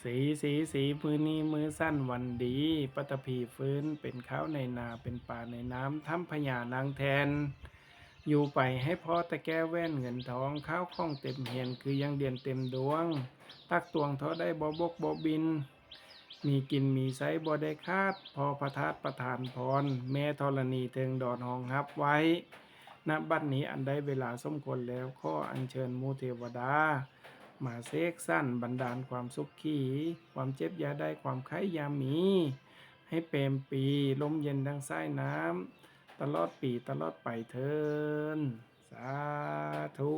สีมือนี้มือสั้นวันดีปัตตภีฟื้นเป็นข้าวในนาเป็นป่าในน้ำทำพญานางแทนอยู่ไปให้พ่อตะแก้แว่นเงินทองข้าวข้องเต็มเหียนคือยังเดียนเต็มดวงตักตวงเท่าได้บ่บกบ่บินมีกินมีใช้บ่ได้คาดพอพระทาสประทานพรแม่ธรณีเทิงดอนห้องรับไว้ณบัดนี้อันได้เวลาสมควรแล้วขออัญเชิญหมู่เทวดา มาเสกสั้นบันดาลความสุขขีความเจ็บอย่าได้ความไข้ยามี ให้เปรมปรีลมเย็นดังสายน้ำตลอดปีตลอดไปเทินสาธุ